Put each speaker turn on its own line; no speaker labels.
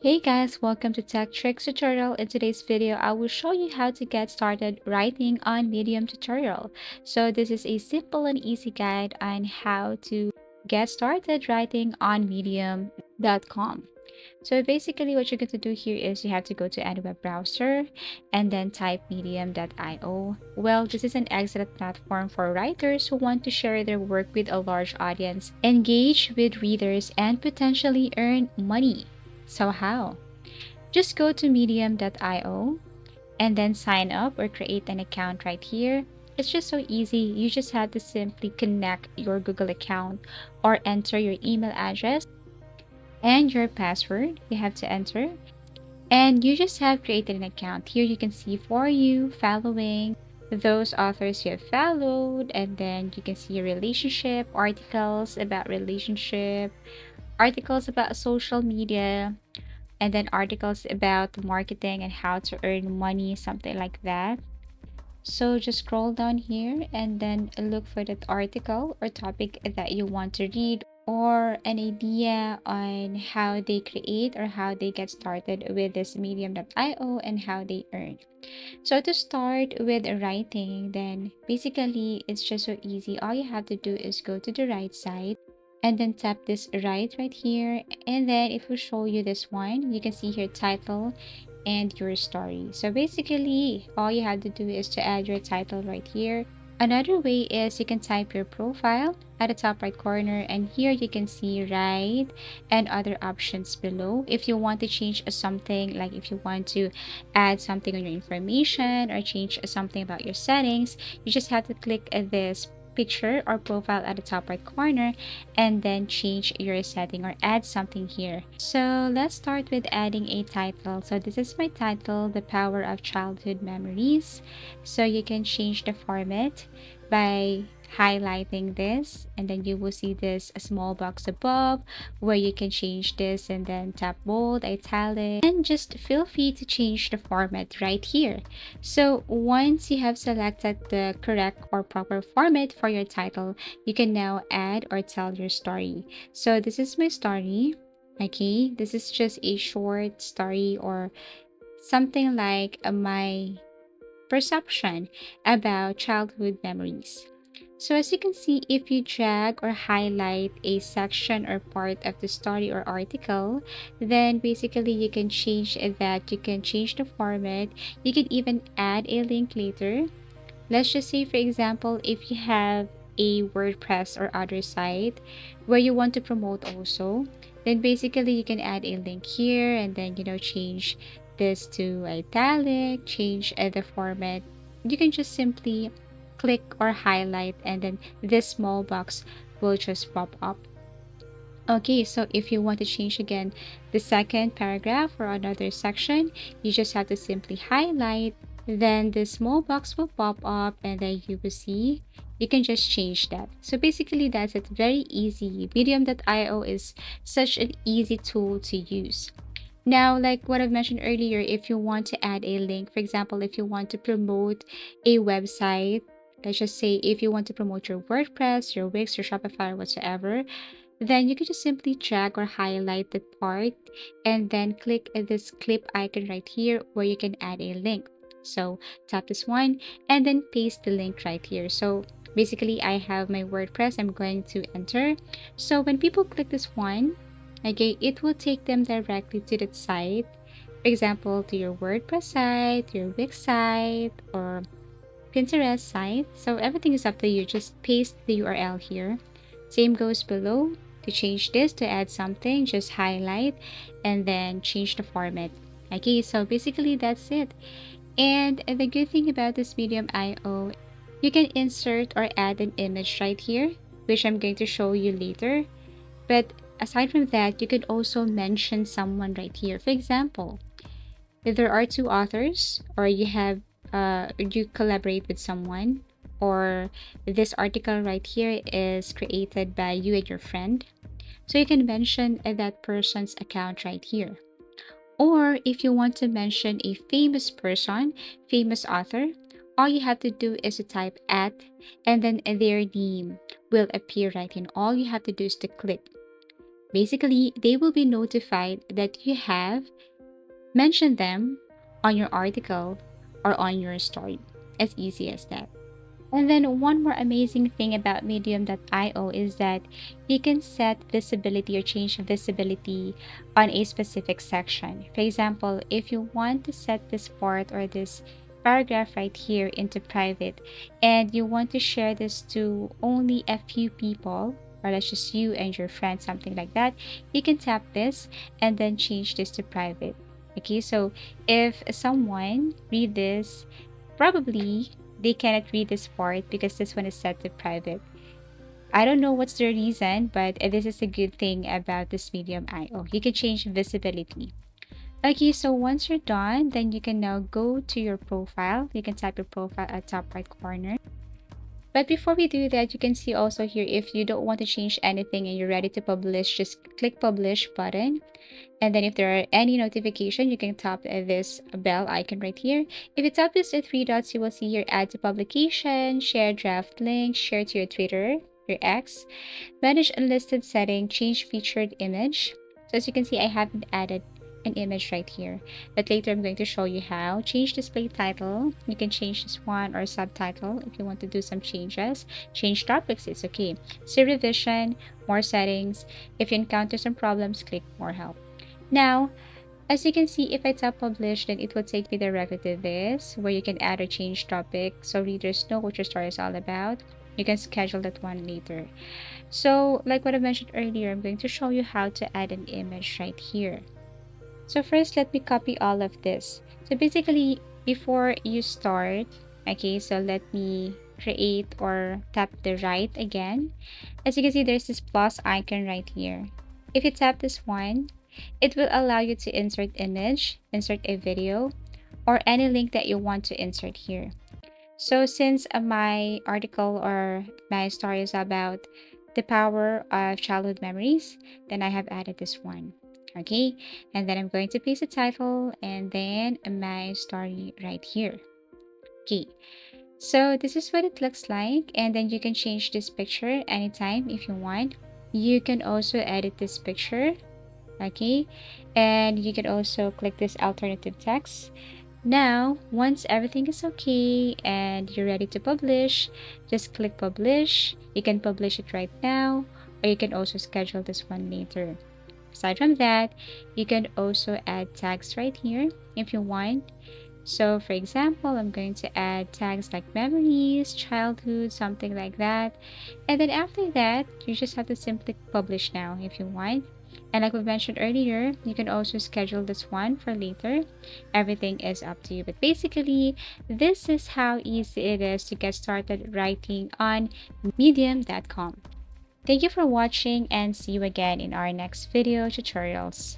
Hey guys, welcome to Tech Tricks tutorial. In today's video, I will show you how to get started writing on Medium tutorial. So this is a simple and easy guide on how to get started writing on medium.com. So basically what you're going to do here is you have to go to any web browser and then type medium.io. Well, this is an excellent platform for writers who want to share their work with a large audience, engage with readers, and potentially earn money. So how? Just go to medium.io and then sign up or create an account right here. It's just so easy. You just have to simply connect your Google account or enter your email address and your password. You have to enter. And you just have created an account. Here you can see for you, following those authors you have followed, and then you can see your relationship, articles about relationship, articles about social media, and then articles about marketing and how to earn money, something like that. So just scroll down here and then look for that article or topic that you want to read, or an idea on how they create or how they get started with this medium.io and how they earn. So to start with writing, then basically it's just so easy. All you have to do is go to the right side and then tap this right here, and then it will show you this one. You can see here title and your story. So basically all you have to do is to add your title right here. Another way is you can type your profile at the top right corner, and here you can see write and other options below. If you want to change something, like if you want to add something on your information or change something about your settings, you just have to click this picture or profile at the top right corner and then change your setting or add something here. So let's start with adding a title. So this is my title, The Power of Childhood Memories. So you can change the format by highlighting this, and then you will see this a small box above where you can change this, and then tap bold, italic, and just feel free to change the format right here. So once you have selected the correct or proper format for your title, you can now add or tell your story. So this is my story. Okay, this is just a short story or something like my perception about childhood memories. So as you can see, if you drag or highlight a section or part of the story or article, then basically you can change that. You can change the format. You can even add a link later. Let's just say, for example, if you have a WordPress or other site where you want to promote also, then basically you can add a link here and then, change this to italic, change the format. You can just simply click or highlight, and then this small box will just pop up. Okay, so if you want to change again the second paragraph or another section, you just have to simply highlight, then the small box will pop up, and then you will see you can just change that. So basically that's it, very easy. Medium.io is such an easy tool to use. Now, like what I've mentioned earlier, if you want to add a link, for example, if you want to promote a website, let's just say if you want to promote your WordPress, your Wix, your Shopify, or whatsoever, then you can just simply drag or highlight the part and then click this clip icon right here where you can add a link. So tap this one and then paste the link right here. So basically I have my WordPress, I'm going to enter. So when people click this one, okay, it will take them directly to that site. For example, to your WordPress site, your Wix site, or Pinterest site. So everything is up to you. Just paste the URL here. Same goes below. To change this, to add something, just highlight and then change the format. Okay, so basically that's it. And the good thing about this Medium IO, you can insert or add an image right here, which I'm going to show you later. But aside from that, you could also mention someone right here. For example, if there are two authors, or you collaborate with someone, or this article right here is created by you and your friend, so you can mention that person's account right here. Or if you want to mention a famous person, famous author, all you have to do is to type at, and then their name will appear right in. All you have to do is to click. Basically, they will be notified that you have mentioned them on your article or on your story. As easy as that. And then one more amazing thing about Medium.io is that you can set visibility or change visibility on a specific section. For example, if you want to set this part or this paragraph right here into private and you want to share this to only a few people, or let's just you and your friends, something like that, you can tap this and then change this to private. Okay, so if someone read this, probably they cannot read this part because this one is set to private. I don't know what's the reason, but this is a good thing about this Medium IO. You can change visibility. Okay, so once you're done, then you can now go to your profile. You can type your profile at top right corner. But before we do that, you can see also here if you don't want to change anything and you're ready to publish, just click publish button. And then if there are any notification, you can tap this bell icon right here. If you tap these three dots, you will see here add to publication, share draft link, share to your Twitter, your X, manage unlisted setting, change featured image. So as you can see, I haven't added an image right here, but later I'm going to show you how. Change display title. You can change this one or subtitle if you want to do some changes. Change topics, it's okay. See revision, more settings. If you encounter some problems, click more help. Now, as you can see, if I tap publish, then it will take me directly to this, where you can add or change topic so readers know what your story is all about. You can schedule that one later. So, like what I mentioned earlier, I'm going to show you how to add an image right here. So first, let me copy all of this. So basically, before you start, okay, so let me create or tap the right again. As you can see, there's this plus icon right here. If you tap this one, it will allow you to insert image, insert a video, or any link that you want to insert here. So since my article or my story is about the power of childhood memories, then I have added this one. Okay, and then I'm going to paste the title and then my story right here. Okay, so this is what it looks like, and then you can change this picture anytime if you want. You can also edit this picture, okay, and you can also click this alternative text. Now, once everything is okay and you're ready to publish, just click publish. You can publish it right now, or you can also schedule this one later. Aside from that, you can also add tags right here if you want. So for example, I'm going to add tags like memories, childhood, something like that. And then after that, you just have to simply publish now if you want. And like we mentioned earlier, you can also schedule this one for later. Everything is up to you. But basically, this is how easy it is to get started writing on medium.com. Thank you for watching and see you again in our next video tutorials.